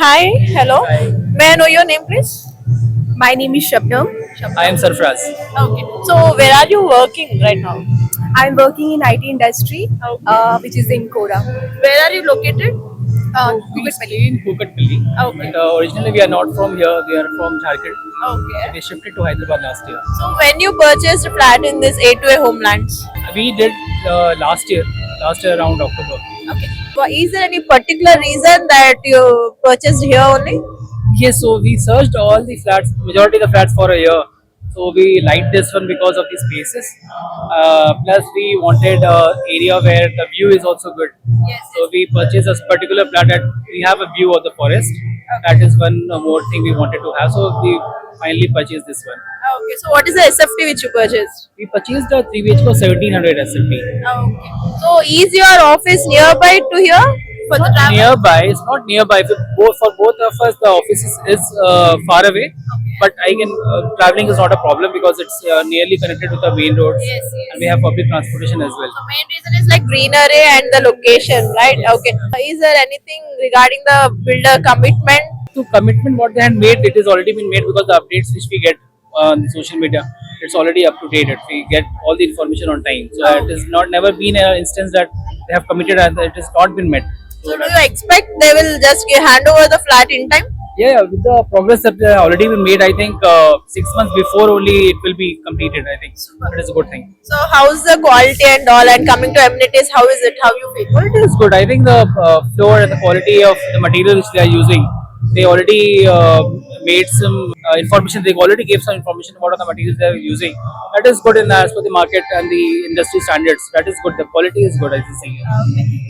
Hi, hello. Hi, May I know your name, please? My name is Shabnam. I am Sarfraz. Okay. So, where are you working right now? I'm working in IT industry, Okay. which is in Koda. Where are you located? So we Kukatpally. stay in Kukatpalli, Okay. but originally we are not from here. We are from Jharkhand. So Okay. we shifted to Hyderabad last year. So, when you purchased a flat in this A2A Homelands, We did last year around October. okay. Is there any particular reason that you purchased here only? Yes, so we searched all the flats, majority of the flats for a year. So we liked this one because of the spaces. Plus, we wanted area where the view is also good. Yes. So we purchased a particular flat that we have a view of the forest. That is one more thing we wanted to have. So we finally purchased this one. Okay. So, what is the SFT which you purchased? We purchased a 3 BHK 1700 SLP. Okay. So, is your office nearby to here for the travel? Nearby, it's not nearby. For both of us, the office is far away. But I can traveling is not a problem because it's nearly connected with the main roads, Yes, yes. and we have public transportation as well. The main reason is like greenery and the location, right? Yes. Okay. Is there anything regarding the builder commitment? So commitment what they had made, it has already been made because the updates which we get on the social media, it's already up to date. We get all the information on time. So it has not never been an instance that they have committed and it has not been met. So do you expect they will just hand over the flat in time? Yeah, with the progress that they have already been made, I think 6 months before only it will be completed. I think that is a good thing. So how's the quality and all, and coming to amenities, how is it? How you feel? Quality is good. I think the floor and the quality of the material which they are using, they already made some information. They already gave some information about the materials they are using. That is good in as per the market and the industry standards. That is good. The quality is good, as you see.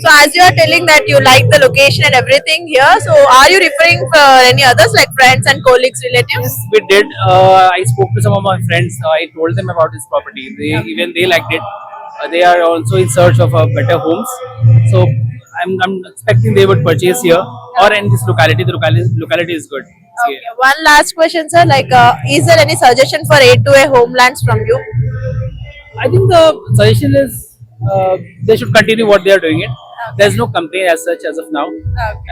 So as you are telling that you like the location and everything here, so are you referring for any others like friends and colleagues, relatives? We did. I spoke to some of my friends. I told them about this property. They liked it. They are also in search of better homes. So I'm expecting they would purchase here or in this locality. The locality is good. Okay. One last question, sir. Like, is there any suggestion for A2A homelands from you? I think the suggestion is they should continue what they are doing it. There's no complaint as such as of now.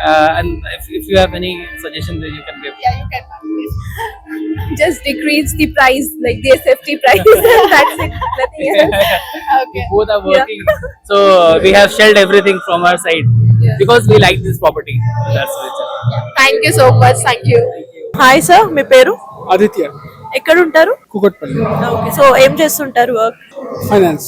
And if you have any suggestions that you can give. Yeah, you can please. Just decrease the price, like the SFT price. That's it. Nothing else. We both are working, so we have shelled everything from our side because we like this property. That's it. Thank you so much. Thank you. Hi sir మీ పేరు ఆదిత్య ఎక్కడ ఉంటారు Kukatpally okay so ఏం చేస్తుంటారు work finance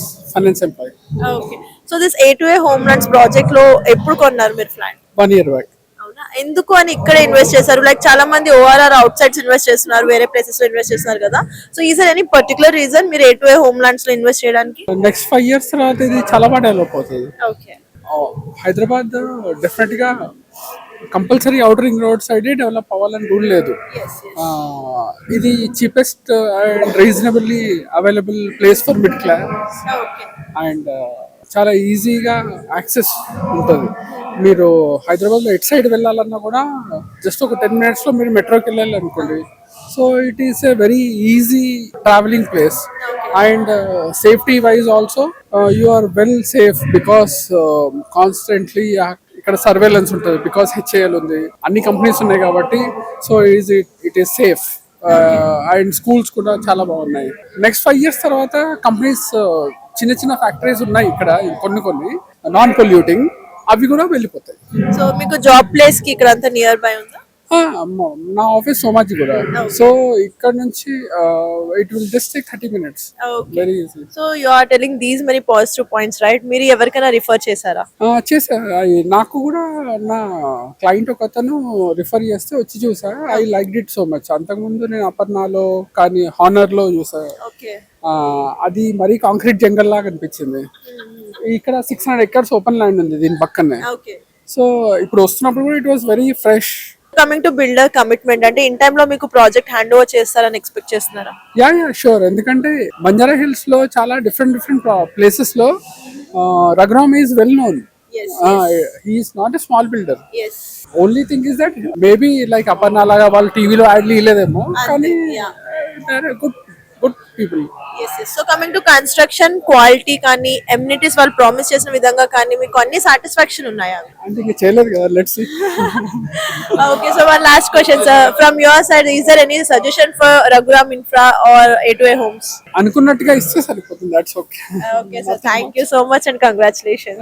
employee okay so this A2A homelands project లో ఎప్పుడు కొన్నారు మీరు ఫ్లాట్ 1 year బ్యాక్. అవునా ఎందుకు అని ఇక్కడ ఇన్వెస్ట్ చేశారు లైక్ చాలా మంది ఓఆర్ఆర్ అవుట్ సైడ్స్ ఇన్వెస్ట్ చేస్తున్నారు వేరే ప్లేసెస్ లో ఇన్వెస్ట్ చేస్తున్నారు కదా so is there any particular reason మీరు A2A హోమ్లాండ్స్ లో ఇన్వెస్ట్ చేయడానికి నెక్స్ట్ 5 years తర్వాత ఇది చాలా బాగా డెవలప్ అవుతుంది. ఓకే హైదరాబాద్ డెఫినెట్ గా compulsory outer ring road side develop అవ్వాలని రూల్ లేదు. ఇది cheapest and reasonably available place for mid class and చాలా ఈజీగా యాక్సెస్ ఉంటుంది. మీరు హైదరాబాద్లో ఎట్ సైడ్ వెళ్ళాలన్నా కూడా జస్ట్ ఒక 10 minutes మీరు మెట్రోకి వెళ్ళాలి అనుకోండి. So it is a very easy travelling place and safety wise also you are well safe because constantly ఇక్కడ సర్వేలెన్స్ ఉంటుంది బికాస్ హెచ్ఏఎల్ ఉంది, అన్ని కంపెనీస్ ఉన్నాయి కాబట్టి so it is safe and schools కూడా చాలా బాగున్నాయి. నెక్స్ట్ 5 years తర్వాత కంపెనీస్ చిన్న చిన్న ఫ్యాక్టరీస్ ఉన్నాయి ఇక్కడ కొన్ని నాన్ పొల్యూటింగ్, అవి కూడా వెళ్ళిపోతాయి. సో మీకు జాబ్ ప్లేస్ కి ఇక్కడ అంతా నియర్ బై ఉందా నా ఆఫీస్ సోమాజీ కూడా, సో ఇక్కడ నుంచి it will just take 30 minutes. Very easy. So you are telling these many positive points right మీరు ఎవరికైనా రిఫర్ చేశారా చేసా. నాకు కూడా నా క్లయింట్ ఒక అతను రిఫర్ చేస్తే వచ్చి చూసా. I like it so much. అంతకుముందు నేను అపర్ణాలో కానీ హానర్లో చూసా. ఓకే అది మరీ కాంక్రీట్ జంగల్ లాగా అనిపించింది. ఇక్కడ 600 acres ఓపెన్ ల్యాండ్ ఉంది దీని పక్కనే. ఓకే సో ఇప్పుడు వస్తున్నప్పుడు కూడా it was very fresh. Coming to builder commitment అంటే ఇన్ టైమ్ లో మీకు ప్రాజెక్ట్ హ్యాండ్ ఓవర్ చేస్తారని ఎక్స్పెక్ట్ చేస్తున్నారా యా షూర్. ఎందుకంటే బంజారా హిల్స్ లో చాలా డిఫరెంట్ ప్లేసెస్ లో Raghuram is well known. He is not a small builder. Only thing is that maybe like Aparna లాగా వాళ్ళు టీవీలో యాడ్లు ఇవ్వలేదేమో, కానీ good people. So coming to construction quality కానీ ఎమ్యూనిటీస్ వాళ్ళు ప్రామిస్ చేసిన విధంగా కానీ మీకు అన్ని సాటిస్ఫాక్షన్ ఉన్నాయా? అంటే ఇంకా చేయలేదు కదా, let's see. Okay, so one last question, sir. From your side, is there any suggestion for Raghuram Infra or A2A Homes? అనుకున్నట్టుగా ఇస్తే సరిపోతుంది, that's okay. Okay, sir. Thank you so much and congratulations.